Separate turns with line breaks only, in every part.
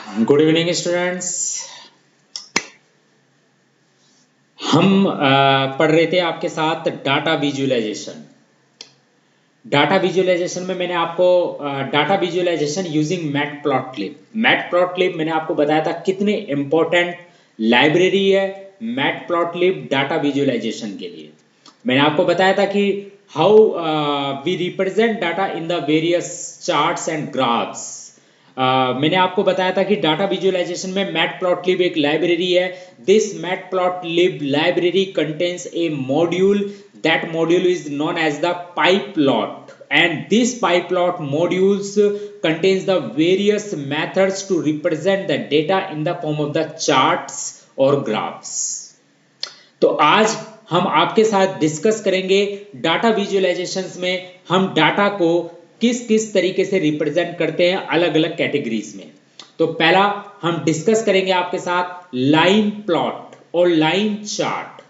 Good evening students. हम पढ़ रहे थे आपके साथ डाटा विजुअलाइजेशन। डाटा विजुअलाइजेशन में मैंने आपको डाटा विजुअलाइजेशन यूजिंग मैटप्लॉटलिब मैंने आपको बताया था कितने इंपॉर्टेंट लाइब्रेरी है मैटप्लॉटलिब डाटा विजुअलाइजेशन के लिए। मैंने आपको बताया था कि how we represent data in the various charts and graphs. मैंने आपको बताया था कि डाटा विजुअलाइजेशन में मैटप्लॉटलिब एक लाइब्रेरी है। This matplotlib library contains a module, that module is known as the pyplot, and this pyplot modules contains the various methods to represent the data in the form of the charts or graphs. तो आज हम आपके साथ discuss करेंगे data visualisations में हम data को किस किस तरीके से रिप्रेजेंट करते हैं अलग अलग कैटेगरीज में। तो पहला हम डिस्कस करेंगे आपके साथ लाइन प्लॉट और लाइन चार्ट।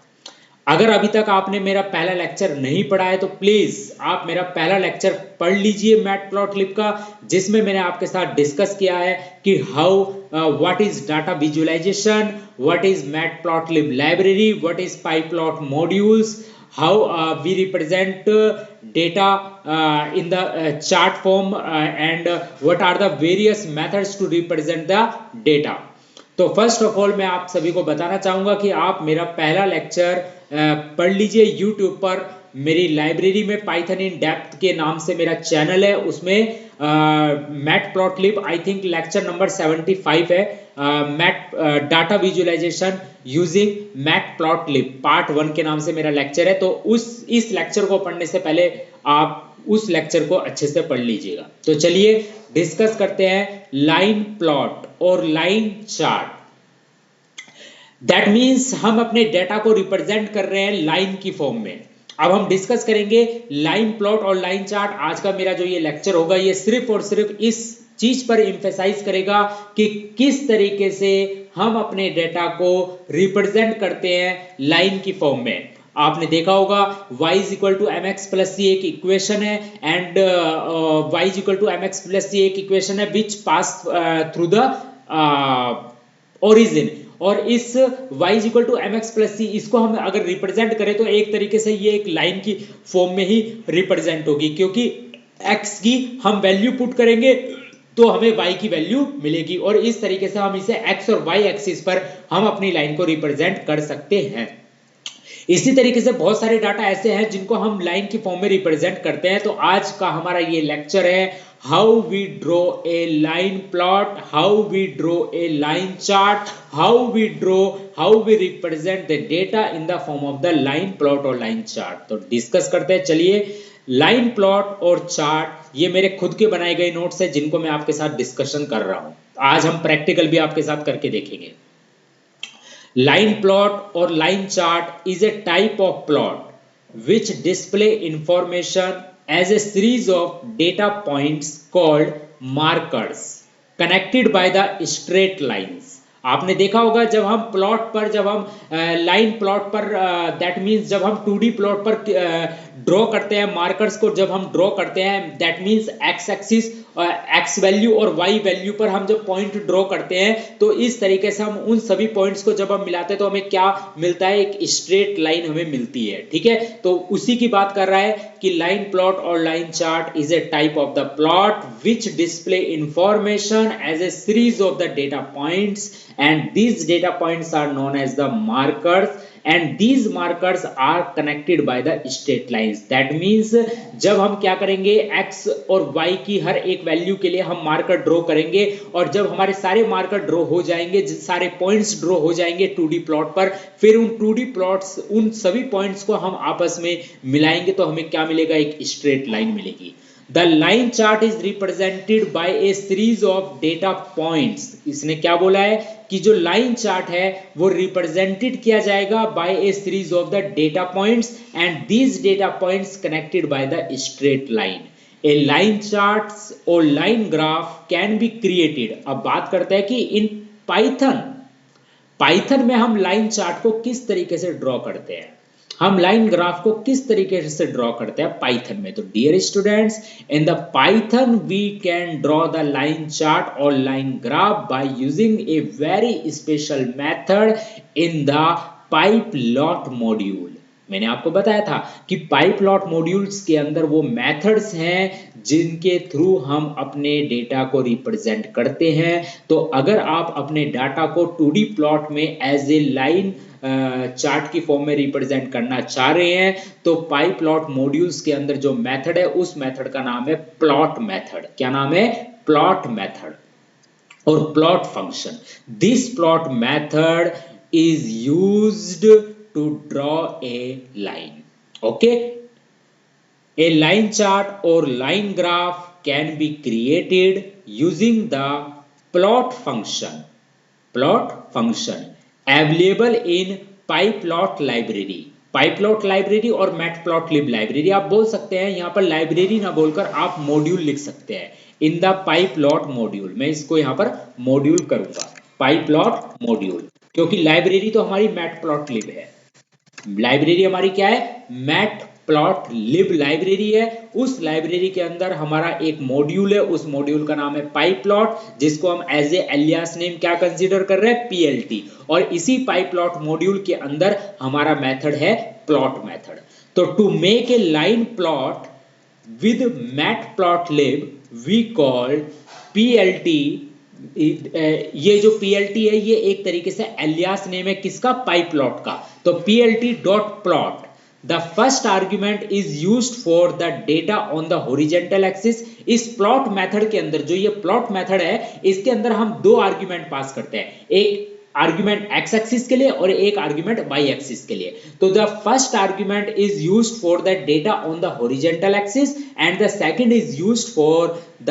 अगर अभी तक आपने मेरा पहला लेक्चर नहीं पढ़ा है तो प्लीज आप मेरा पहला लेक्चर पढ़ लीजिए मैटप्लॉटलिब का, जिसमें मैंने आपके साथ डिस्कस किया है कि how what is data visualization, what is matplotlib library, what is pyplot modules, how we represent data in the chart form, and what are the various methods to represent the data. तो first of all मैं आप सभी को बताना चाहूंगा कि आप मेरा पहला लेक्चर पढ़ लीजिए यूट्यूब पर। मेरी लाइब्रेरी में पाइथन इन डेप्थ के नाम से मेरा चैनल है, उसमें matplotlib I think lecture number 75 है, data visualization using matplotlib part 1 के नाम से मेरा लेक्चर है। तो इस लेक्चर को पढ़ने से पहले आप उस लेक्चर को अच्छे से पढ़ लीजिएगा। तो चलिए डिस्कस करते हैं लाइन प्लॉट और लाइन चार्ट। दैट मीन्स हम अपने डेटा को रिप्रेजेंट कर रहे हैं लाइन की फॉर्म में। अब हम डिस्कस करेंगे लाइन प्लॉट और लाइन चार्ट। आज का मेरा जो ये लेक्चर होगा ये सिर्फ और सिर्फ इस चीज पर एम्फेसाइज करेगा कि किस तरीके से हम अपने डेटा को रिप्रेजेंट करते हैं लाइन की फॉर्म में। आपने देखा होगा y is equal to M X plus C एक इक्वेशन है, and y is equal to M X plus C एक इक्वेशन है which pass through the origin. और इस y is equal to M X plus C इसको हम अगर represent करें तो एक तरीके से ये एक लाइन की फॉर्म में ही रिप्रेजेंट होगी, क्योंकि x की हम वैल्यू पुट करेंगे तो हमें y की वैल्यू मिलेगी, और इस तरीके से हम इसे x और y एक्सिस पर हम अपनी लाइन को रिप्रेजेंट कर सकते हैं। इसी तरीके से बहुत सारे डाटा ऐसे हैं जिनको हम लाइन की फॉर्म में रिप्रेजेंट करते हैं। तो आज का हमारा ये लेक्चर है how we draw a line plot, how we draw a line chart, how we represent the data in the form of the line plot और लाइन चार्ट। तो डिस्कस करते हैं। चलिए, लाइन प्लॉट और चार्ट ये मेरे खुद के बनाए गए नोट्स है जिनको मैं आपके साथ डिस्कशन कर रहा हूं। आज हम प्रैक्टिकल भी आपके साथ करके देखेंगे। Line plot or line chart is a type of plot which display information as a series of data points called markers connected by the straight lines. आपने देखा होगा जब हम प्लॉट पर, जब हम लाइन प्लॉट पर, दैट मीन्स जब हम 2D प्लॉट पर ड्रॉ करते हैं मार्कर्स को, जब हम ड्रॉ करते हैं that means x axis, x value और वाई वैल्यू पर हम जब पॉइंट ड्रॉ करते हैं तो इस तरीके से हम उन सभी पॉइंट्स को जब हम मिलाते हैं तो हमें क्या मिलता है, एक स्ट्रेट लाइन हमें मिलती है। ठीक है, तो उसी की बात कर रहा है कि लाइन प्लॉट और line chart is a type of the plot which display information as a series of the data points, and these data points are known as the markers, and these markers are connected by the straight lines. That means जब हम क्या करेंगे, x और y की हर एक value के लिए हम मार्कर ड्रॉ करेंगे, और जब हमारे सारे मार्कर ड्रॉ हो जाएंगे, सारे पॉइंट्स ड्रॉ हो जाएंगे 2D प्लॉट पर, फिर उन 2D प्लॉट्स, उन सभी पॉइंट्स को हम आपस में मिलाएंगे तो हमें क्या मिलेगा, एक स्ट्रेट लाइन मिलेगी। The line chart is represented by a series of data points. इसने क्या बोला है कि जो लाइन चार्ट है वो रिप्रेजेंटेड किया जाएगा by a series of the data points, and these data points connected by the straight line. A line chart or line graph can be created. अब बात करते हैं कि इन पाइथन में हम लाइन चार्ट को किस तरीके से ड्रॉ करते हैं। हम लाइन ग्राफ को किस तरीके से ड्रॉ करते हैं पाइथन में? तो dear students, in the Python we can draw the line chart और line graph by using a very special method in the pyplot module. मैंने आपको बताया था कि पाइपलॉट मॉड्यूल्स के अंदर वो मेथड्स हैं जिनके थ्रू हम अपने डेटा को रिप्रेजेंट करते हैं। तो अगर आप अपने डाटा को 2D प्लॉट में एज ए लाइन चार्ट की फॉर्म में रिप्रेजेंट करना चाह रहे हैं तो पाइपलॉट मॉड्यूल्स के अंदर जो मेथड है उस मेथड का नाम है प्लॉट मेथड। क्या नाम है? प्लॉट मेथड और plot function. This plot method is used to draw a line. Okay, a line chart or line graph can be created using the plot function available in pyplot library। Pyplot library और matplotlib library आप बोल सकते हैं, यहां पर library ना बोलकर आप मॉड्यूल लिख सकते हैं। इन द पाइपलॉट मॉड्यूल, मैं इसको यहां पर मॉड्यूल करूंगा, पाइपलॉट मॉड्यूल, क्योंकि लाइब्रेरी तो हमारी मैटप्लॉटलिब है। लाइब्रेरी हमारी क्या है? मैटप्लॉटलिब लाइब्रेरी है। उस लाइब्रेरी के अंदर हमारा एक मॉड्यूल है, उस मॉड्यूल का नाम है पाइपलॉट, जिसको हम एज ए एलियास नेम क्या कंसीडर कर रहे हैं? पीएलटी। और इसी पाइपलॉट मॉड्यूल के अंदर हमारा मेथड है प्लॉट मेथड। तो to make a line plot with matplotlib we call PLT. ये जो PLT है ये एक तरीके से एलियास नेम है किसका? पाइपलॉट का। तो PLT dot plot, the first argument is used for the data on the horizontal axis. इस प्लॉट मेथड के अंदर, जो ये प्लॉट मेथड है, इसके अंदर हम दो आर्ग्यूमेंट पास करते हैं, एक आर्ग्यूमेंट एक्स एक्सिस के लिए और एक आर्ग्यूमेंट वाई एक्सिस के लिए। तो the first argument is used for the data on the horizontal axis and the second is used for the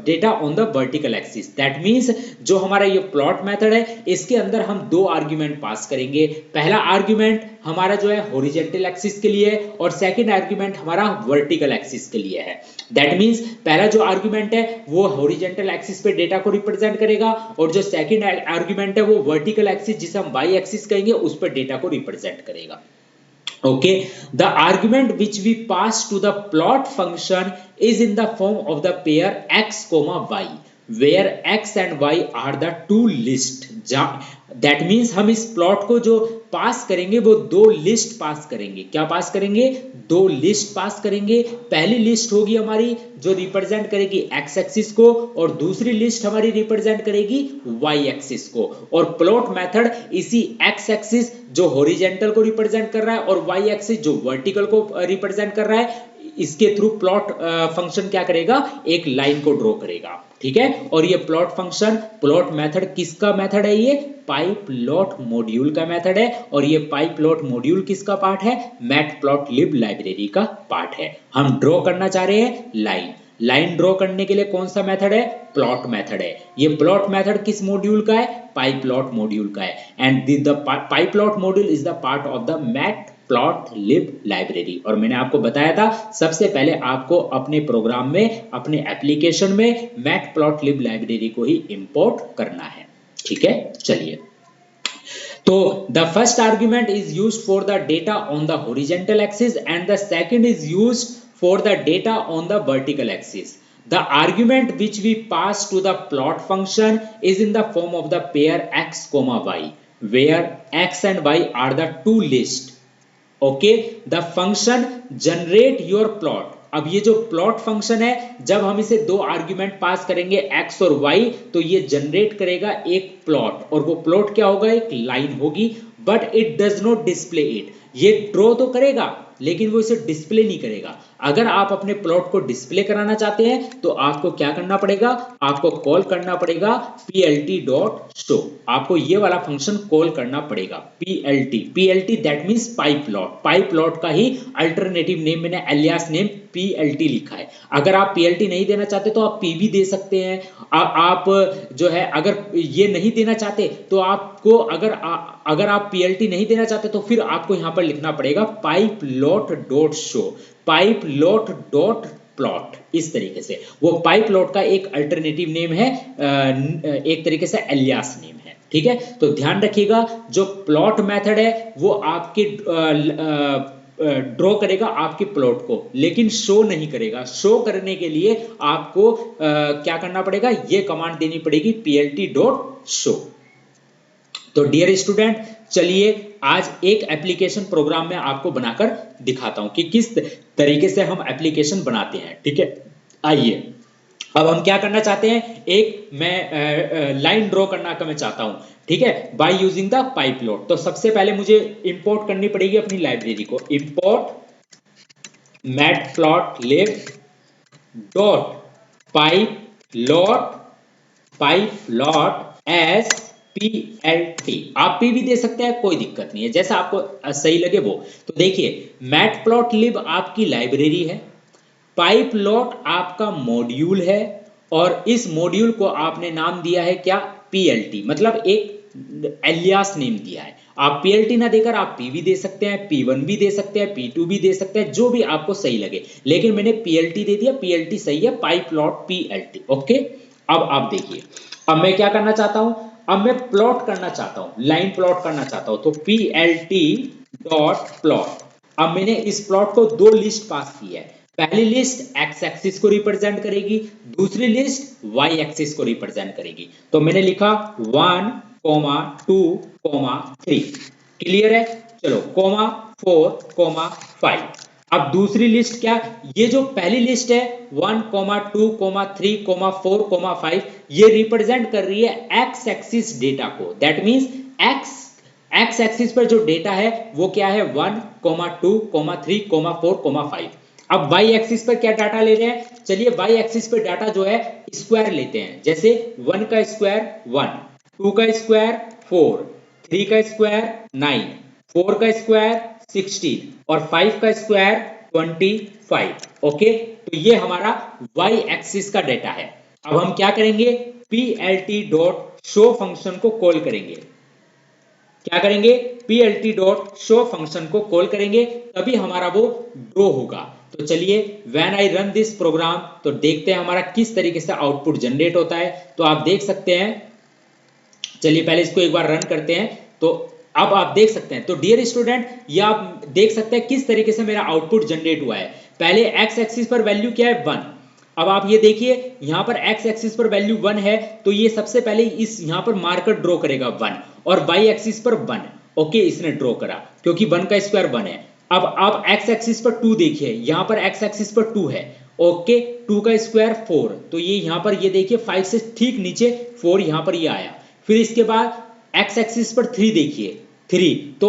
data on the vertical axis. That means जो हमारा ये प्लॉट मेथड है इसके अंदर हम दो आर्ग्यूमेंट पास करेंगे। पहला आर्ग्यूमेंट हमारा जो है हॉरिजॉन्टल एक्सिस के लिए और सेकंड आर्ग्यूमेंट हमारा वर्टिकल एक्सिस के लिए है। दैट मींस पहला जो आर्ग्यूमेंट है वो हॉरिजॉन्टल एक्सिस पे डेटा को रिप्रेजेंट करेगा और जो सेकंड आर्ग्यूमेंट है वो वर्टिकल एक्सिस, जिसे हम वाई एक्सिस कहेंगे, उस पर डेटा को रिप्रेजेंट करेगा। Okay, the argument which we pass to the plot function is in the form of the pair x, y, where x and y are the two list। That means हम इस plot को जो पास करेंगे वो दो list पास करेंगे। क्या पास करेंगे? दो लिस्ट पास करेंगे। पहली लिस्ट होगी हमारी जो रिप्रेजेंट करेगी एक्स एक्सिस को और दूसरी लिस्ट हमारी रिप्रेजेंट करेगी वाई एक्सिस को। और प्लॉट मेथड इसी एक्स एक्सिस जो हॉरिजॉन्टल को रिप्रेजेंट कर रहा है और वाई एक्सिस जो वर्टिकल को रिप्रेजेंट कर रहा है, इसके थ्रू प्लॉट फंक्शन क्या करेगा? एक लाइन को ड्रॉ करेगा। ठीक है, और ये प्लॉट फंक्शन, प्लॉट मेथड किसका मेथड है? ये पाइपलॉट मॉड्यूल का मेथड है। और ये पाइपलॉट मॉड्यूल किसका पार्ट है? मैटप्लॉटलिब लाइब्रेरी का पार्ट है। हम ड्रॉ करना चाह रहे हैं लाइन। लाइन ड्रॉ करने के लिए कौन सा मेथड है? प्लॉट मेथड है। ये प्लॉट मेथड किस मॉड्यूल का है? पाइपलॉट मॉड्यूल का है। And the pyplot module is the part of the matplotlib library. और मैंने आपको बताया था सबसे पहले आपको अपने प्रोग्राम में, अपने एप्लीकेशन में मैटप्लॉटलिब लाइब्रेरी को ही इंपोर्ट करना है। ठीक है, चलिए। तो the first argument is used for the data on the horizontal axis and the second is used for the data on the vertical axis. The argument which we pass to the plot function is in the form of the pair x, y, where x and y are the two lists. Okay, the function generate your plot। अब ये जो plot function है, जब हम इसे दो argument pass करेंगे x और y, तो ये जनरेट करेगा एक प्लॉट, और वो प्लॉट क्या होगा? एक लाइन होगी। But it does not display it. ये ड्रॉ तो करेगा लेकिन वो इसे डिस्प्ले नहीं करेगा। अगर आप अपने प्लॉट को डिस्प्ले कराना चाहते हैं तो आपको क्या करना पड़ेगा? आपको कॉल करना पड़ेगा plt.show। आपको ये वाला फंक्शन कॉल करना पड़ेगा, plt दैट मींस पाइपलॉट। पाइपलॉट का ही अल्टरनेटिव नेम, मैंने एलियास नेम plt लिखा है। अगर आप plt नहीं देना चाहते तो आप p भी दे सकते हैं। आप जो है अगर ये नहीं देना चाहते तो आपको, अगर आप plt नहीं देना चाहते तो फिर आपको यहां पर लिखना पड़ेगा piplot.show, piplot.plot। इस तरीके से वो पाइपलॉट का एक अल्टरनेटिव नेम है, एक तरीके से एलियास नेम है। ठीक है, तो ध्यान रखिएगा जो प्लॉट मेथड है वो आपके ड्रॉ करेगा आपके प्लॉट को, लेकिन शो नहीं करेगा। शो करने के लिए आपको क्या करना पड़ेगा, ये कमांड देनी पड़ेगी plt.show। तो डियर स्टूडेंट, चलिए आज एक एप्लीकेशन प्रोग्राम में आपको बनाकर दिखाता हूं कि किस तरीके से हम एप्लीकेशन बनाते हैं। ठीक है, आइए अब हम क्या करना चाहते हैं, एक मैं लाइन ड्रॉ करना का मैं चाहता हूं, ठीक है, बाय यूजिंग द पाइपलॉट। तो सबसे पहले मुझे इंपोर्ट करनी पड़ेगी अपनी लाइब्रेरी को, import matplotlib dot pyplot as PLT। आप पी भी दे सकते हैं, कोई दिक्कत नहीं है, जैसा आपको सही लगे वो। तो देखिए मैटप्लॉटलिब आपकी लाइब्रेरी है, पाइपलॉट आपका मॉड्यूल है, और इस मॉड्यूल को आपने नाम दिया है क्या, PLT, मतलब एक एलियास नेम दिया है। आप PLT ना देकर आप P भी दे सकते हैं, P1 भी दे सकते हैं, P2 भी दे सकते हैं, जो भी आपको सही लगे, लेकिन मैंने PLT दे दिया, PLT सही है, पाइपलॉट PLT। ओके, अब आप देखिए, अब मैं क्या करना चाहता हूं, अब मैं प्लॉट करना चाहता हूं, लाइन प्लॉट करना चाहता हूं, तो PLT डॉट प्लॉट। अब मैंने इस प्लॉट को दो लिस्ट पास की है, पहली लिस्ट एक्स एक्सिस को रिप्रेजेंट करेगी, दूसरी लिस्ट वाई एक्सिस को रिप्रेजेंट करेगी। तो मैंने लिखा 1, 2, 3, क्लियर है, चलो, 4, 5। अब दूसरी लिस्ट क्या, ये जो पहली लिस्ट है 1, 2, 3, 4, 5, ये रिप्रेजेंट कर रही है एक्स एक्सिस डेटा को। दैट मींस एक्स एक्सिस पर जो डेटा है वो क्या है, 1, 2, 3, 4, 5। अब वाई एक्सिस पर क्या डाटा ले रहे हैं, चलिए वाई एक्सिस पर डाटा जो है स्क्वायर लेते हैं, जैसे 1 का स्क्वायर 1, 2 का स्क्वायर 4, 3 का स्क्वायर 9, 4 का स्क्वायर 16 और 5 का स्क्वायर 25। ओके, तो ये हमारा वाई एक्सिस का डेटा है। अब हम क्या करेंगे, plt.show फंक्शन को कॉल करेंगे। क्या करेंगे, plt.show फंक्शन को कॉल करेंगे, तभी हमारा वो ड्रॉ होगा। तो चलिए when I run this program, तो देखते हैं हमारा किस तरीके से आउटपुट जनरेट होता है। तो आप देख सकते हैं, चलिए पहले इसको एक बार रन करते हैं। तो अब आप देख सकते हैं, तो डियर स्टूडेंट, ये आप देख सकते हैं किस तरीके से मेरा आउटपुट जनरेट हुआ है। पहले एक्स एक्सिस पर वैल्यू क्या है, 1। अब आप ये देखिए यहां पर एक्स एक्सिस पर वैल्यू 1 है, तो ये सबसे पहले इस यहां पर मार्कर ड्रॉ करेगा 1, और वाई एक्सिस पर 1। ओके, इसने ड्रॉ करा क्योंकि 1 का स्क्वायर 1 है। अब आप एक्स एक्सिस पर 2 देखिए, यहां पर एक्स एक्सिस पर 2 है। ओके, 2 का स्क्वायर 4, तो ये यहां पर ये देखिए 5 से ठीक नीचे 4 यहां पर ये आया। फिर इसके बाद एक्स एक्सिस पर 3 देखिए, 3, तो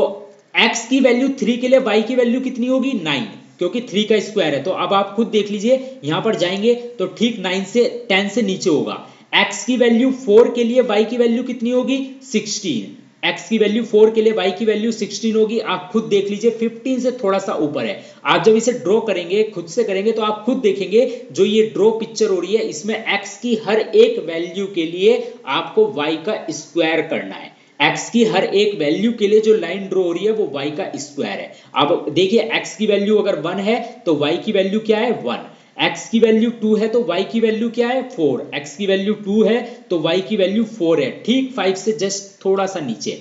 x की वैल्यू 3 के लिए y की वैल्यू कितनी होगी, 9, क्योंकि 3 का स्क्वायर है। तो अब आप खुद देख लीजिए, यहां पर जाएंगे तो ठीक 9 से 10 से नीचे होगा। x की वैल्यू 4 के लिए y की वैल्यू कितनी होगी, 16। x की वैल्यू 4 के लिए y की वैल्यू 16 होगी। आप खुद देख लीजिए 15 से थोड़ा सा ऊपर है। आप जब इसे ड्रॉ करेंगे, खुद से करेंगे, तो आप खुद देखेंगे जो ये ड्रॉ पिक्चर हो रही है, इसमें x की हर एक वैल्यू के लिए आपको y का स्क्वायर करना है। x की हर एक वैल्यू के लिए जो लाइन ड्रॉ हो रही है वो y का स्क्वायर है। अब देखिए x की वैल्यू अगर 1 है तो y की वैल्यू क्या है, 1। x की वैल्यू 2 है तो y की वैल्यू क्या है, 4। x की वैल्यू 2 है तो y की वैल्यू 4 है, ठीक 5 से जस्ट थोड़ा सा नीचे।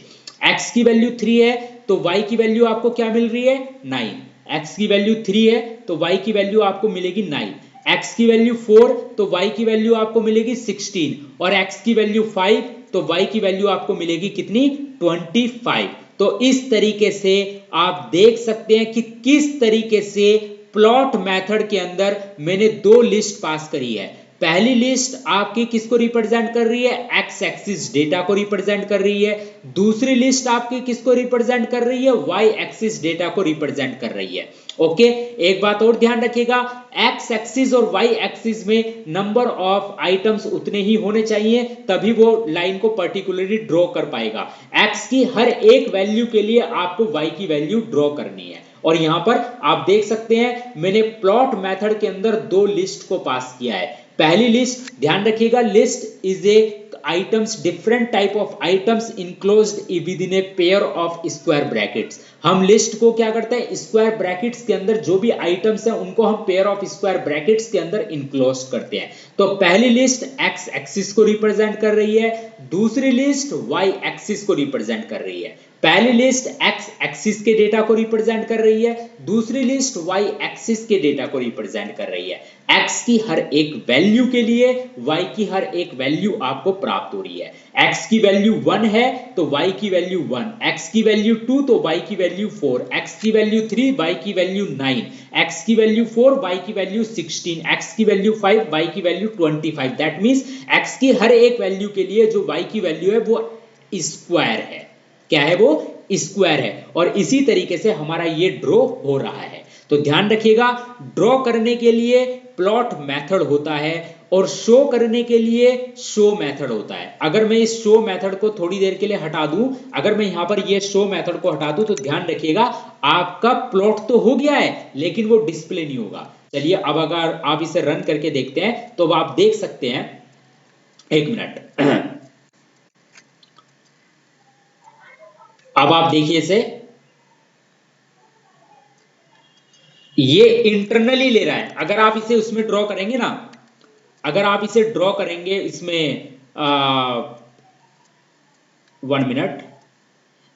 x की वैल्यू 3 है तो y की वैल्यू आपको क्या मिल रही है, 9। x की वैल्यू 3 है तो y की वैल्यू आपको मिलेगी 9। x की वैल्यू 4 तो y की वैल्यू आपको मिलेगी 16, और x की वैल्यू 5 तो y की वैल्यू आपको मिलेगी कितनी, 25। तो इस तरीके से आप देख सकते हैं कि किस तरीके से प्लॉट मेथड के अंदर मैंने दो लिस्ट पास करी है। पहली लिस्ट आपकी किसको रिप्रेजेंट कर रही है, एक्स एक्सिस डेटा को रिप्रेजेंट कर रही है। दूसरी लिस्ट आपकी किसको रिप्रेजेंट कर रही है, वाई एक्सिस डेटा को रिप्रेजेंट कर रही है। ओके, एक बात और ध्यान रखिएगा, एक्स एक्सिस और वाई एक्सिस में नंबर ऑफ आइटम्स उतने ही होने चाहिए, तभी वो लाइन को पर्टिकुलरली ड्रॉ कर पाएगा। एक्स की हर एक वैल्यू के लिए आपको वाई की वैल्यू ड्रॉ करनी है। और यहां पर आप देख सकते हैं मैंने प्लॉट मेथड के अंदर दो लिस्ट को पास किया है। पहली लिस्ट ध्यान रखिएगा, list is a items, different type of items enclosed within a pair of square brackets. हम लिस्ट को क्या करते हैं, स्क्वायर ब्रैकेट्स के अंदर जो भी आइटम्स हैं उनको हम पेयर ऑफ स्क्वायर ब्रैकेट्स के अंदर इनक्लोज करते हैं। तो पहली लिस्ट एक्स एक्सिस को रिप्रेजेंट कर रही है, दूसरी लिस्ट वाई एक्सिस को रिप्रेजेंट कर रही है। पहली लिस्ट एक्स एक्सिस के डेटा को रिप्रेजेंट कर रही है, दूसरी लिस्ट वाई एक्सिस के डेटा को रिप्रेजेंट कर रही है। एक्स की हर एक वैल्यू के लिए वाई की हर एक वैल्यू आपको प्राप्त हो रही है। एक्स की वैल्यू 1 है तो वाई की वैल्यू 1, एक्स की वैल्यू 2 तो वाई की वैल्यू 4, एक्स की वैल्यू 3 वाई की वैल्यू 9, एक्स की वैल्यू 4 वाई की वैल्यू 16, एक्स की वैल्यू 5 वाई की वैल्यू 25। दैट मींस एक्स की हर एक वैल्यू के लिए जो वाई की वैल्यू है वो स्क्वायर है। क्या है वो? स्क्वायर है। और इसी तरीके से हमारा ये ड्रॉ हो रहा है। तो ध्यान रखिएगा, ड्रॉ करने के लिए प्लॉट मेथड होता है और शो करने के लिए शो मेथड होता है। अगर मैं इस शो मेथड को थोड़ी देर के लिए हटा दूं, अगर मैं यहां पर ये शो मेथड को हटा दूं तो ध्यान रखिएगा आपका प्लॉट तो हो गया है लेकिन वो डिस्प्ले नहीं होगा। चलिए अब अगर आप इसे रन करके देखते हैं तो आप देख सकते हैं, एक मिनट, अब आप देखिए इसे, ये इंटरनली ले रहा है। अगर आप इसे उसमें ड्रॉ करेंगे ना, अगर आप इसे ड्रॉ करेंगे इसमें 1 मिनट,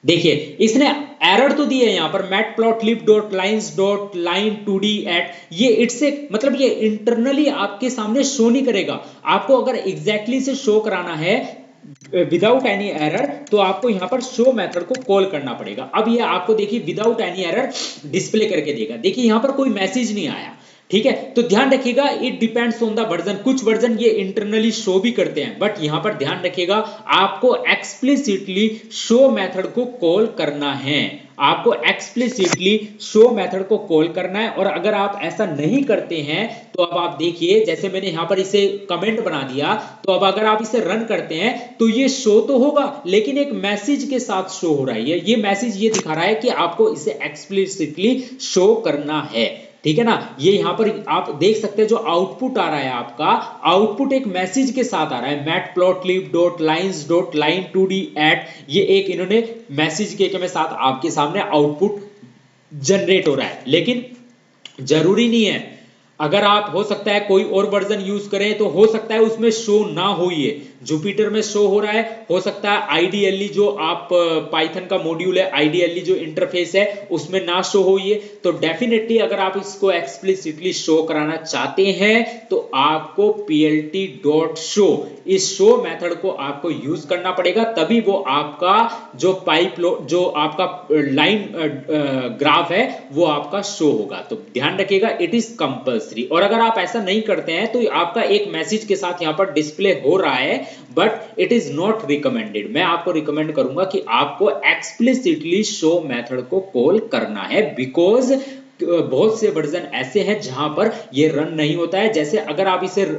देखिए इसने एरर तो दी है यहां पर matplotlib dot lines dot line 2D at, ये इट्स मतलब ये इंटरनली आपके सामने शो नहीं करेगा। आपको अगर एग्जैक्टली से शो कराना है विदाउट एनी एरर तो आपको यहां पर शो मेथड को कॉल करना पड़ेगा। अब ये आपको देखिए विदाउट एनी एरर डिस्प्ले करके देगा। देखिए यहां पर कोई मैसेज नहीं आया, ठीक है। तो ध्यान रखिएगा it depends on the version. कुछ वर्जन ये इंटरनली शो भी करते हैं, बट यहां पर ध्यान रखिएगा आपको एक्सप्लिसिटली शो मेथड को कॉल करना है। आपको एक्सप्लिसिटली शो मेथड को कॉल करना है। और अगर आप ऐसा नहीं करते हैं तो अब आप देखिए, जैसे मैंने यहां पर इसे कमेंट बना दिया, तो अब अगर आप इसे रन करते हैं तो ये शो तो होगा लेकिन एक मैसेज के साथ शो हो रहा है। ये मैसेज ये दिखा रहा है कि आपको इसे एक्सप्लिसिटली शो करना है, ठीक है ना। ये यहां पर आप देख सकते हैं जो आउटपुट आ रहा है, आपका आउटपुट एक मैसेज के साथ आ रहा है, matplotlib dot lines dot line 2D at, ये एक इन्होंने मैसेज के साथ आपके सामने आउटपुट जनरेट हो रहा है। लेकिन जरूरी नहीं है, अगर आप हो सकता है कोई और वर्जन यूज करें तो हो सकता है उसमें शो ना हो। ये जुपिटर में शो हो रहा है, हो सकता है आईडीएलई जो आप पाइथन का मॉड्यूल है, आईडीएलई जो इंटरफेस है उसमें ना शो हो ये। तो डेफिनेटली अगर आप इसको एक्सप्लिसिटली शो कराना चाहते हैं तो आपको plt.show इस शो मेथड को आपको यूज करना पड़ेगा, तभी वो आपका जो जो आपका लाइन ग्राफ है वो आपका शो होगा। तो ध्यान रखिएगा इट इज कंपल्सरी। और अगर आप ऐसा नहीं करते हैं तो आपका एक मैसेज के साथ यहां पर डिस्प्ले हो रहा है but it is not recommended. मैं आपको रिकमेंड करूंगा कि आपको एक्सप्लिसिटली शो मेथड को कॉल करना है, बिकॉज बहुत से वर्जन ऐसे हैं जहां पर ये रन नहीं होता है। जैसे अगर आप इसे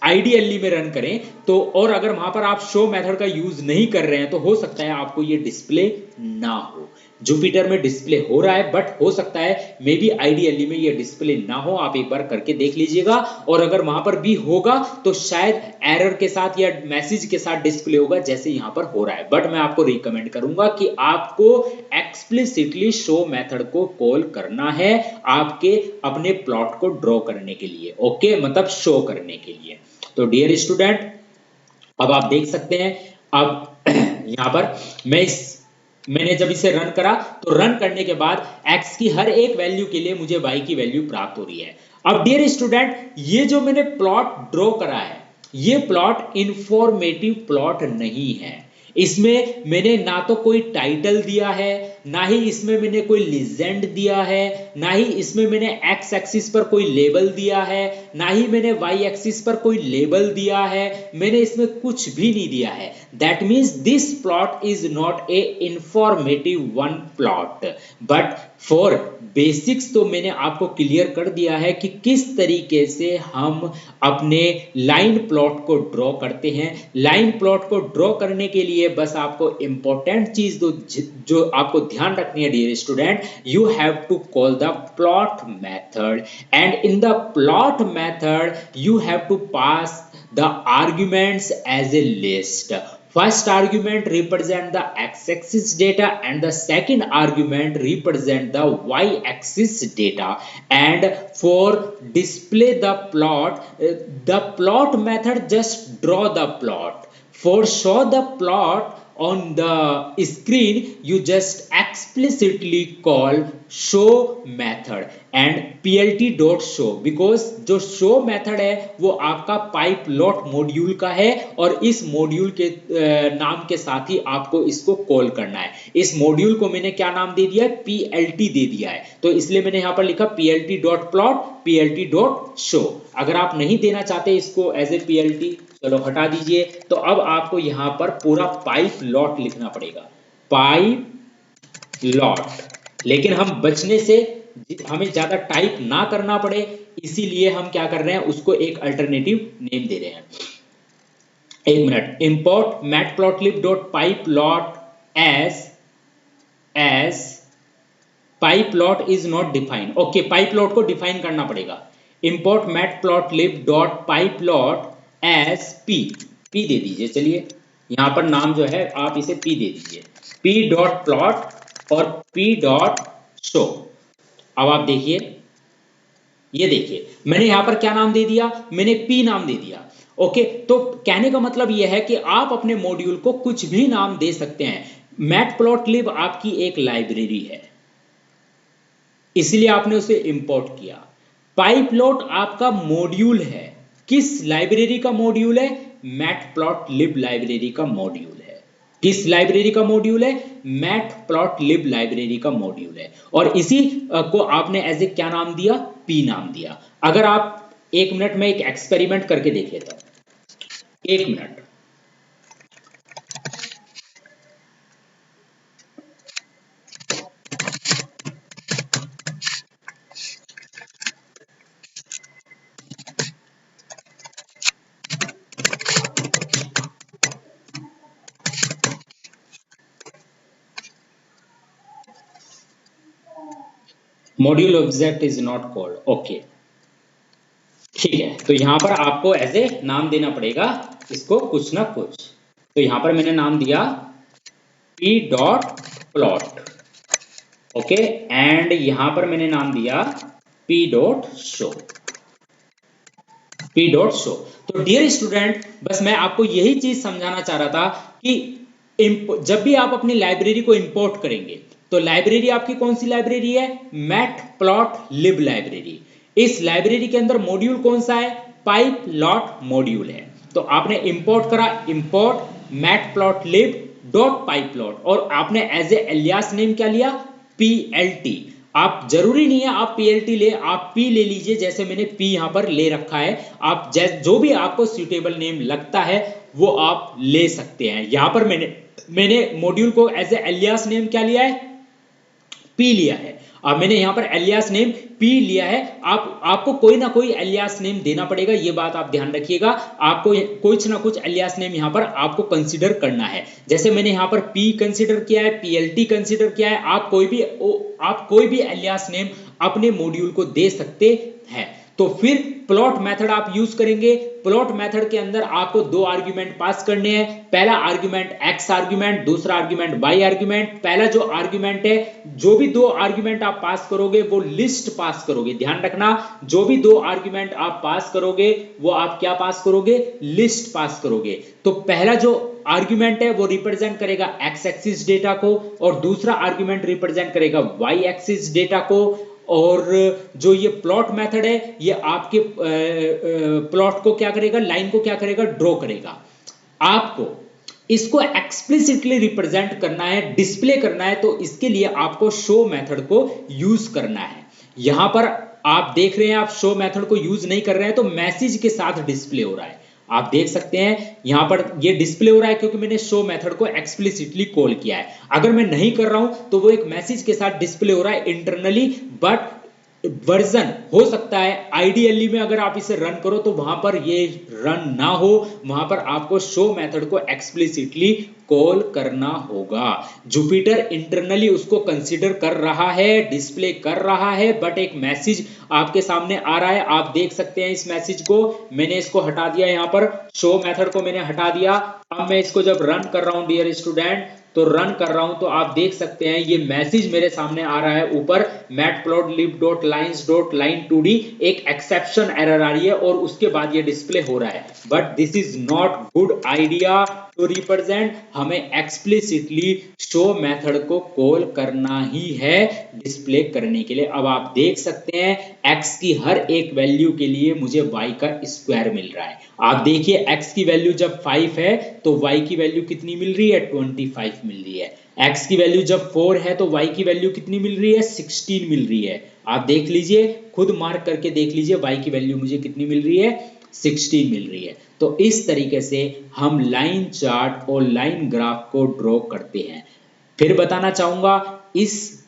आईडीएलई में रन करें तो, और अगर वहां पर आप शो मेथड का यूज नहीं कर रहे हैं तो हो सकता है आपको ये डिस्प्ले ना हो। जुपिटर में डिस्प्ले हो रहा है बट हो सकता है मे बी आईडीएलई में ये डिस्प्ले ना हो। आप एक बार करके देख लीजिएगा, और अगर वहां पर भी होगा तो शायद एरर के साथ या मैसेज के साथ डिस्प्ले होगा जैसे यहां पर हो रहा है। बट मैं आपको रिकमेंड करूंगा कि आपको एक्सप्लिसिटली शो मेथड को कॉल करना है आपके अपने प्लॉट को ड्रॉ करने के लिए, ओके, मतलब शो करने के लिए। तो डियर स्टूडेंट अब आप देख सकते हैं, अब यहां पर मैंने जब इसे रन करा तो रन करने के बाद x की हर एक वैल्यू के लिए मुझे y की वैल्यू प्राप्त हो रही है। अब डियर स्टूडेंट ये जो मैंने प्लॉट ड्रॉ करा है ये प्लॉट इंफॉर्मेटिव प्लॉट नहीं है। इसमें मैंने ना तो कोई टाइटल दिया है, ना ही इसमें मैंने कोई लीजेंड दिया है, ना ही इसमें मैंने एक्स एक्सिस पर कोई लेबल दिया है, ना ही मैंने वाई एक्सिस पर कोई लेबल दिया है। मैंने इसमें कुछ भी नहीं दिया है। That means this plot is not a informative one plot, but for basics तो मैंने आपको क्लियर कर दिया है कि किस तरीके से हम अपने लाइन प्लॉट को ड्रॉ करते हैं। लाइन प्लॉट को ड्रॉ करने के लिए बस आपको इंपॉर्टेंट चीज जो आपको ध्यान रखनी है dear student, you have to call the plot method, and in the plot method you have to pass the arguments as a list. First argument represent the x-axis data and the second argument represent the y-axis data. And for display the plot method just draw the plot. For show the plot on the screen you just explicitly call show method and plt.show, because जो show method है वो आपका pipe lot module का है और इस module के नाम के साथ ही आपको इसको कॉल करना है। इस मॉड्यूल को मैंने क्या नाम दे दिया है, plt दे दिया है, तो इसलिए मैंने यहां पर लिखा plt.plot plt.show। अगर आप नहीं देना चाहते इसको एज ए plt, चलो हटा दीजिए। तो अब आपको यहां पर पूरा पाइप लॉट लिखना पड़ेगा, पाइप लॉट, लेकिन हम बचने से हमें ज्यादा टाइप ना करना पड़े इसीलिए हम क्या कर रहे हैं, उसको एक अल्टरनेटिव नेम दे रहे हैं। एक मिनट, इंपोर्ट matplotlib.pipelot as pipelot is not defined। Okay, pyplot को डिफाइन करना पड़ेगा। इंपोर्ट matplotlib.pipelot as p दे दीजिए। चलिए यहां पर नाम जो है आप इसे p दे दीजिए, p.plot और p.show। अब आप देखिए, ये देखिए मैंने यहां पर क्या नाम दे दिया, मैंने p नाम दे दिया। ओके, तो कहने का मतलब यह है कि आप अपने मॉड्यूल को कुछ भी नाम दे सकते हैं। मैटप्लॉटलिब आपकी एक लाइब्रेरी है इसलिए आपने उसे इंपोर्ट किया। पाइपलॉट आपका मॉड्यूल है, किस लाइब्रेरी का मॉड्यूल है, मैटप्लॉटलिब लाइब्रेरी का मॉड्यूल है। किस लाइब्रेरी का मॉड्यूल है, मैटप्लॉटलिब लाइब्रेरी का मॉड्यूल है, और इसी को आपने एज ए क्या नाम दिया, पी नाम दिया। अगर आप एक मिनट में एक एक्सपेरिमेंट करके देख लेता हूं, एक minute. Module object is not called, okay ठीक है। तो यहां पर आपको एज ए नाम देना पड़ेगा इसको कुछ ना कुछ। तो यहां पर मैंने नाम दिया p.plot, ओके, एंड यहां पर मैंने नाम दिया p.show। तो डियर स्टूडेंट, बस मैं आपको यही चीज समझाना चाह रहा था कि जब भी आप अपनी लाइब्रेरी को इंपोर्ट करेंगे तो लाइब्रेरी आपकी कौन सी लाइब्रेरी है, मैटप्लॉटलिब लाइब्रेरी। इस लाइब्रेरी के अंदर मॉड्यूल कौन सा है, पाइपलॉट मॉड्यूल है। तो आपने इंपोर्ट करा, इंपोर्ट मैटप्लॉटलिब.pipelot, और आपने एज ए एलियास नेम क्या लिया, plt। आप जरूरी नहीं है आप plt ले, आप p ले लीजिए, जैसे मैंने p यहां पर ले रखा है। आप जो भी आपको सुटेबल नेम लगता है वो आप ले सकते हैं। यहां पर मैंने मॉड्यूल को एज ए एलियास नेम क्या लिया है, p लिया है। अब मैंने यहां पर एलियास नेम p लिया है। आपको कोई ना कोई एलियास नेम देना पड़ेगा, ये बात आप ध्यान रखिएगा। आपको कुछ ना कुछ एलियास नेम यहां पर आपको कंसीडर करना है। जैसे मैंने यहां पर p कंसीडर किया है, plt कंसीडर किया है। आप कोई भी एलियास नेम अपने मॉड्यूल को दे सकते हैं। तो फिर प्लॉट मेथड आप यूज करेंगे। प्लॉट मेथड के अंदर आपको दो आर्गुमेंट पास करने हैं। पहला आर्गुमेंट x आर्गुमेंट, दूसरा आर्गुमेंट y आर्गुमेंट। पहला जो आर्गुमेंट है, जो भी दो आर्गुमेंट आप पास करोगे वो लिस्ट पास करोगे। ध्यान रखना, जो भी दो आर्गुमेंट आप पास करोगे वो आप क्या पास करोगे, लिस्ट पास करोगे। तो पहला जो आर्गुमेंट है वो रिप्रेजेंट करेगा x एक्सिस डेटा को, और दूसरा आर्गुमेंट रिप्रेजेंट करेगा y एक्सिस डेटा को। और जो ये प्लॉट मेथड है ये आपके प्लॉट को क्या करेगा, लाइन को क्या करेगा, ड्रॉ करेगा। आपको इसको एक्सप्लिसिटली रिप्रेजेंट करना है, डिस्प्ले करना है, तो इसके लिए आपको शो मेथड को यूज करना है। यहां पर आप देख रहे हैं आप शो मेथड को यूज नहीं कर रहे हैं तो मैसेज के साथ डिस्प्ले हो रहा है। आप देख सकते हैं यहाँ पर ये डिस्प्ले हो रहा है क्योंकि मैंने शो मेथड को एक्सप्लिसिटली कॉल किया है। अगर मैं नहीं कर रहा हूं तो वो एक मैसेज के साथ डिस्प्ले हो रहा है इंटरनली, बट वर्जन हो सकता है आइडियली में अगर आप इसे रन करो तो वहां पर ये रन ना हो, वहां पर आपको शो मेथड को एक्सप्लिसिटली कॉल करना होगा। जुपिटर इंटरनली उसको कंसीडर कर रहा है, डिस्प्ले कर रहा है, बट एक मैसेज आपके सामने आ रहा है। आप देख सकते हैं इस मैसेज को, मैंने इसको हटा दिया, यहाँ पर शो मेथड को मैंने हटा दिया। अब मैं इसको जब रन कर रहा हूं डियर स्टूडेंट, तो रन कर रहा हूं तो आप देख सकते हैं ये मैसेज मेरे सामने आ रहा है ऊपर matplotlib.lines.line2d, एक एक्सेप्शन एरर आ रही है और उसके बाद ये डिस्प्ले हो रहा है। But this is not good idea to represent, हमें एक्सप्लिसिटली शो मेथड को कॉल करना ही है डिस्प्ले करने के लिए। अब आप देख सकते हैं x की हर एक वैल्यू के लिए मुझे y का स्क्वायर मिल रहा है। आप देखिए x की वैल्यू जब 5 है तो y की वैल्यू कितनी मिल रही है, 25 मिल रही है। x की वैल्यू जब 4 है तो y की वैल्यू कितनी मिल रही है, 16 मिल रही है। आप देख लीजिए, खुद मार्क करके देख लीजिए y की वैल्यू मुझे कितनी मिल रही है, 16 मिल रही है। तो इस तरीके से हम लाइन चार्ट और लाइन ग्राफ को ड्रॉ करते हैं। फिर बताना चाहूंगा इस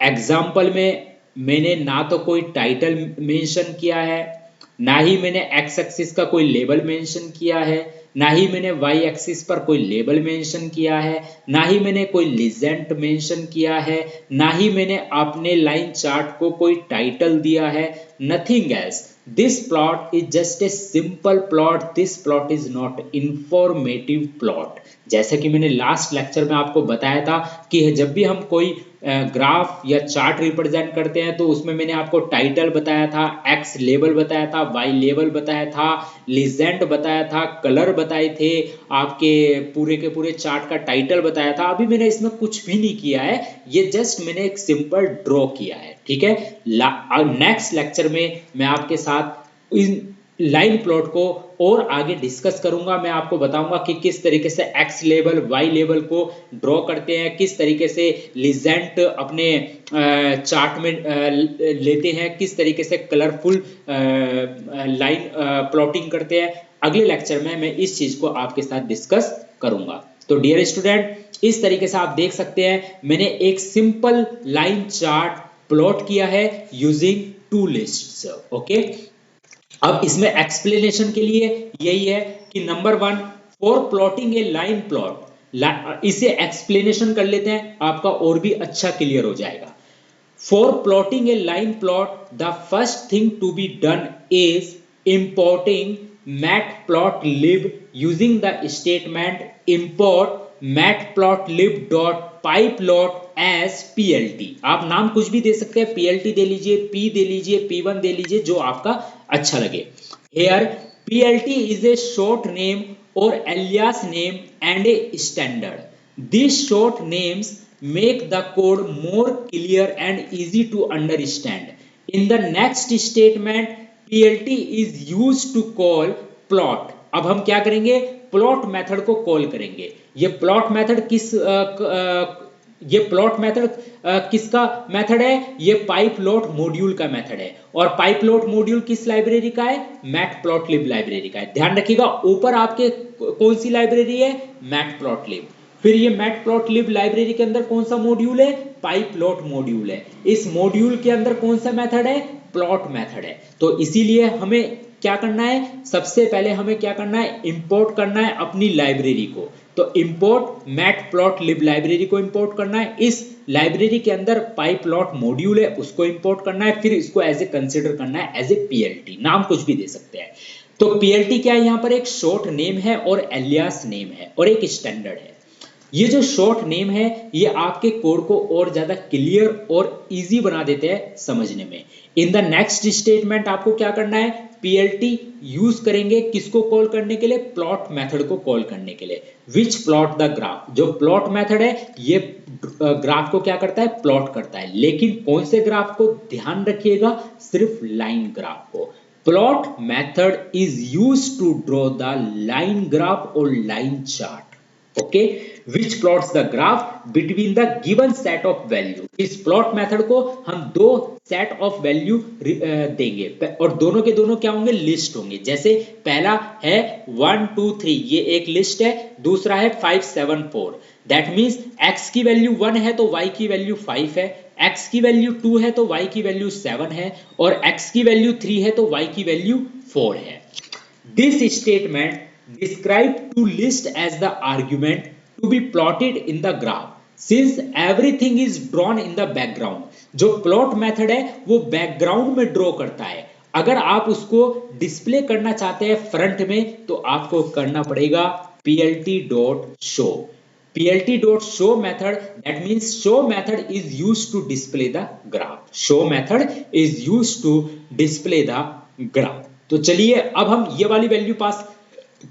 एग्जाम्पल में मैंने ना तो कोई टाइटल मेंशन किया है, ना ही मैंने एक्स एक्सिस का कोई लेबल मेंशन किया है, ना ही मैंने वाई एक्सिस पर कोई लेबल मेंशन किया है, ना ही मैंने कोई लीजेंट मेंशन किया है, ना ही मैंने अपने लाइन चार्ट को कोई टाइटल दिया है, nothing else. This plot is just a simple plot, this plot is not informative plot. जैसे कि मैंने लास्ट लेक्चर में आपको बताया था कि जब भी हम कोई ग्राफ या चार्ट रिप्रेजेंट करते हैं तो उसमें मैंने आपको टाइटल बताया था, एक्स लेबल बताया था, वाई लेबल बताया था, लीजेंट बताया था, कलर बताए थे, आपके पूरे के पूरे चार्ट का टाइटल बताया था। अभी मैंने इसमें कुछ भी नहीं किया है, ये जस्ट मैंने एक सिंपल ड्रॉ किया है, ठीक है। नेक्स्ट लेक्चर में मैं आपके साथ इन लाइन प्लॉट को और आगे डिस्कस करूंगा। मैं आपको बताऊंगा कि किस तरीके से एक्स लेबल वाई लेबल को ड्रॉ करते हैं, किस तरीके से लीजेंट अपने चार्ट में लेते हैं, किस तरीके से कलरफुल लाइन प्लॉटिंग करते हैं। अगले लेक्चर में मैं इस चीज को आपके साथ डिस्कस करूंगा। तो डियर स्टूडेंट, इस तरीके से आप देख सकते हैं मैंने एक सिंपल लाइन चार्ट प्लॉट किया है यूजिंग टू लिस्ट्स, ओके। अब इसमें एक्सप्लेनेशन के लिए यही है कि number 1, for plotting a line plot, इसे एक्सप्लेनेशन कर लेते हैं, आपका और भी अच्छा क्लियर हो जाएगा। For plotting a line plot the first thing to be done is importing matplotlib using the statement import matplotlib.pyplot as plt। आप नाम कुछ भी दे सकते हैं, plt दे लीजिए, p दे लीजिए, p1 दे लीजिए, जो आपका अच्छा लगे। Here plt is a short name or alias name and a standard. These short names make the code more clear and easy to understand. In the next statement plt is used to call plot। अब हम क्या करेंगे, plot method को call करेंगे। ये plot method किसका method है, ये पाइपलोट मॉड्यूल का मेथड है। और पाइपलोट मॉड्यूल किस लाइब्रेरी का है, मैटप्लॉटलिब लाइब्रेरी का है। ध्यान रखिएगा, ऊपर आपके कौन सी लाइब्रेरी है, मैटप्लॉटलिब। फिर ये मैटप्लॉटलिब लाइब्रेरी के अंदर कौन सा मॉड्यूल है, पाइपलोट मॉड्यूल है। इस मॉड्यूल के अंदर कौन सा मेथड है, प्लॉट मेथड है। तो इसीलिए हमें क्या करना है, सबसे पहले हमें क्या करना है, इंपोर्ट करना है अपनी लाइब्रेरी को। तो इंपोर्ट मैटप्लॉटलिब लाइब्रेरी को इंपोर्ट करना है। इस लाइब्रेरी के अंदर पाइपलोट मॉड्यूल है, उसको इंपोर्ट करना है। फिर इसको एज ए कंसिडर करना है एज ए पीएलटी, नाम कुछ भी दे सकते हैं। तो पीएलटी क्या है, यहाँ पर एक शॉर्ट नेम है और एलियास नेम है और एक स्टैंडर्ड है। ये जो शॉर्ट नेम है ये आपके कोड को और ज्यादा क्लियर और इजी बना देते हैं समझने में। इन द नेक्स्ट स्टेटमेंट आपको क्या करना है, पीएलटी यूज करेंगे किसको कॉल करने के लिए, प्लॉट मेथड को कॉल करने के लिए। विच प्लॉट द ग्राफ, जो प्लॉट मेथड है ये ग्राफ को क्या करता है, प्लॉट करता है। लेकिन कौन से ग्राफ को, ध्यान रखिएगा सिर्फ लाइन ग्राफ को। Plot method is used to draw the line graph और line chart, okay. Which plots the graph between the given set of value. इस प्लॉट मेथड को हम दो सेट ऑफ वैल्यू देंगे और दोनों के दोनों क्या होंगे, लिस्ट होंगे। जैसे पहला है 1 2 3, ये एक लिस्ट है, दूसरा है 5 7 4। दैट मीन्स x की वैल्यू 1 है तो y की वैल्यू 5 है, x की वैल्यू 2 है तो y की वैल्यू 7 है, और x की वैल्यू 3 है तो y की वैल्यू 4 है। This statement describe to list as the argument to be plotted in the graph since everything is drawn in the background। जो प्लॉट मेथड है वो बैकग्राउंड में ड्रॉ करता है। अगर आप उसको डिस्प्ले करना चाहते हैं फ्रंट में तो आपको करना पड़ेगा plt.show। plt.show method, that means show method is used to display the graph। show method is used to display the graph। तो चलिए अब हम ये वाली वैल्यू पास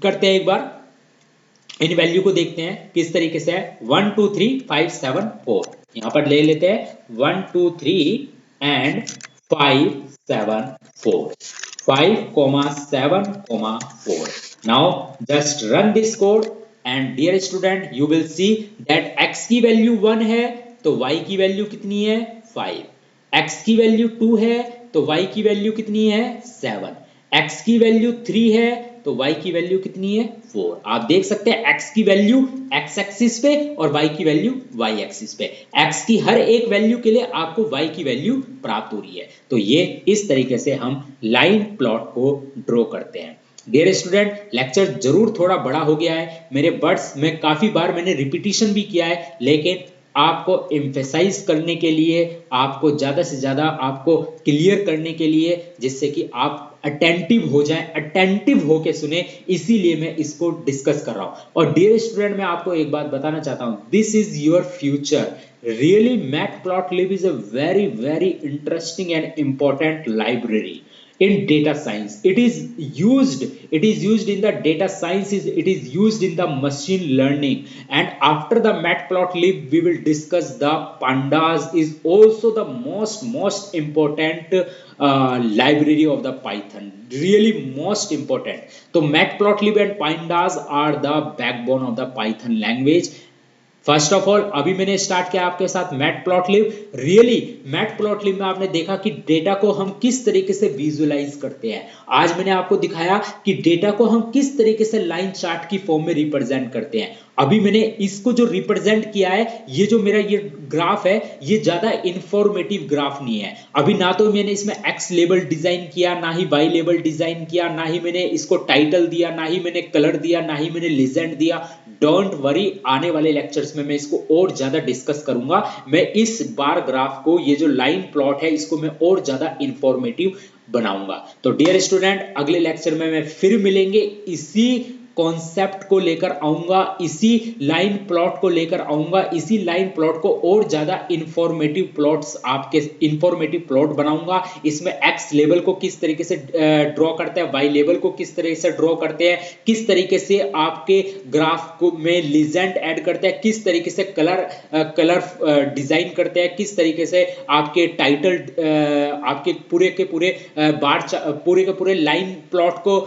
करते हैं, एक बार इन वैल्यू को देखते हैं किस तरीके से है। 1 2 3 5 7 4, यहां पर ले लेते हैं 1 2 3 and 5 7 4, 5 7 4। Now just run this code and dear student you will see that x की वैल्यू 1 है तो y की वैल्यू कितनी है 5, x की वैल्यू 2 है तो y की वैल्यू कितनी है 7, x की वैल्यू 3 है तो y की वैल्यू कितनी है 4। आप देख सकते हैं x की वैल्यू x एक्सिस पे और y की वैल्यू y एक्सिस पे। x की हर एक वैल्यू के लिए आपको y की वैल्यू प्राप्त हो रही है। तो ये इस तरीके से हम लाइन प्लॉट को ड्रॉ करते हैं। डियर स्टूडेंट, लेक्चर जरूर थोड़ा बड़ा हो गया है, मेरे वर्ड्स में काफी बार मैंने रिपीटिशन भी किया है, लेकिन आपको एम्फेसाइज करने के लिए, आपको ज्यादा से ज्यादा आपको क्लियर करने के लिए, जिससे कि आप अटेंटिव हो जाएं, अटेंटिव होके सुने, इसीलिए मैं इसको डिस्कस कर रहा हूं। और डियर स्टूडेंट, मैं आपको एक बात बताना चाहता हूं, this is your future. Really matplotlib is a very very interesting and important library in data science। it is used in the data science, it is used in the machine learning, and after the matplotlib we will discuss the pandas is also the most important library of the Python, really most important। तो matplotlib and pandas are the backbone of the Python language। First of all अभी मैंने start किया आपके साथ matplotlib. Really matplotlib में आपने देखा कि डेटा को हम किस तरीके से विजुअलाइज करते हैं। आज मैंने आपको दिखाया कि डेटा को हम किस तरीके से लाइन चार्ट की फॉर्म में रिप्रेजेंट करते हैं। अभी मैंने इसको जो रिप्रेजेंट किया है, ये जो मेरा ये ग्राफ है, ये ज्यादा इंफॉर्मेटिव ग्राफ नहीं है। अभी ना तो मैंने इसमें एक्स लेबल डिजाइन किया, ना ही वाई लेबल डिजाइन किया, ना ही मैंने इसको टाइटल दिया, ना ही मैंने कलर दिया, ना ही मैंने लेजेंड दिया। डोंट वरी, आने वाले लेक्चर्स में मैं इसको और ज्यादा डिस्कस करूंगा। मैं इस बार ग्राफ को, ये जो लाइन प्लॉट है, इसको मैं और ज्यादा इंफॉर्मेटिव बनाऊंगा। तो डियर स्टूडेंट, अगले लेक्चर में मैं फिर मिलेंगे, इसी कॉन्सेप्ट को लेकर आऊंगा, इसी लाइन प्लॉट को लेकर आऊंगा, इसी लाइन प्लॉट को और ज्यादा इंफॉर्मेटिव प्लॉट्स, आपके इंफॉर्मेटिव प्लॉट बनाऊंगा। इसमें एक्स लेवल को किस तरीके से ड्रॉ करते हैं, वाई लेवल को किस तरीके से ड्रॉ करते हैं, किस तरीके से आपके ग्राफ को में लेजेंड ऐड करते हैं, किस तरीके से कलर डिजाइन करते हैं, किस तरीके से आपके टाइटल, आपके पूरे के पूरे पूरे के पूरे लाइन प्लॉट को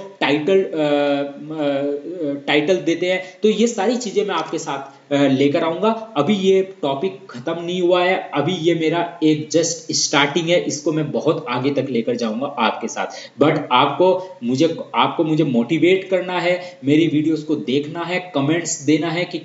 टाइटल देते हैं। तो ये सारी चीजें मैं आपके साथ लेकर आऊंगा। अभी ये टॉपिक खत्म नहीं हुआ है, अभी ये मेरा एक जस्ट स्टार्टिंग है, इसको मैं बहुत आगे तक लेकर जाऊंगा आपके साथ। बट आपको मुझे मोटिवेट करना है, मेरी वीडियोस को देखना है, कमेंट्स देना है कि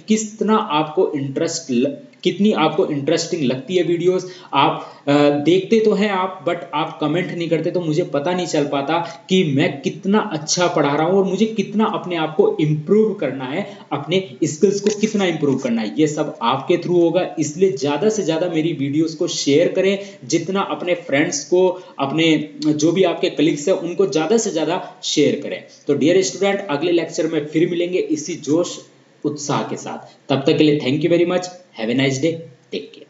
कितनी आपको इंटरेस्टिंग लगती है वीडियोस। आप देखते तो हैं आप, बट आप कमेंट नहीं करते, तो मुझे पता नहीं चल पाता कि मैं कितना अच्छा पढ़ा रहा हूं और मुझे कितना अपने आप को इम्प्रूव करना है, अपने स्किल्स को कितना इम्प्रूव करना है। ये सब आपके थ्रू होगा, इसलिए ज्यादा से ज्यादा मेरी वीडियोस को शेयर करें, जितना अपने फ्रेंड्स को, अपने जो भी आपके कलीग्स हैं, उनको ज्यादा से ज्यादा शेयर करें। तो डियर स्टूडेंट, अगले लेक्चर में फिर मिलेंगे इसी जोश उत्साह के साथ। तब तक के लिए thank you very much, have a nice day, take care.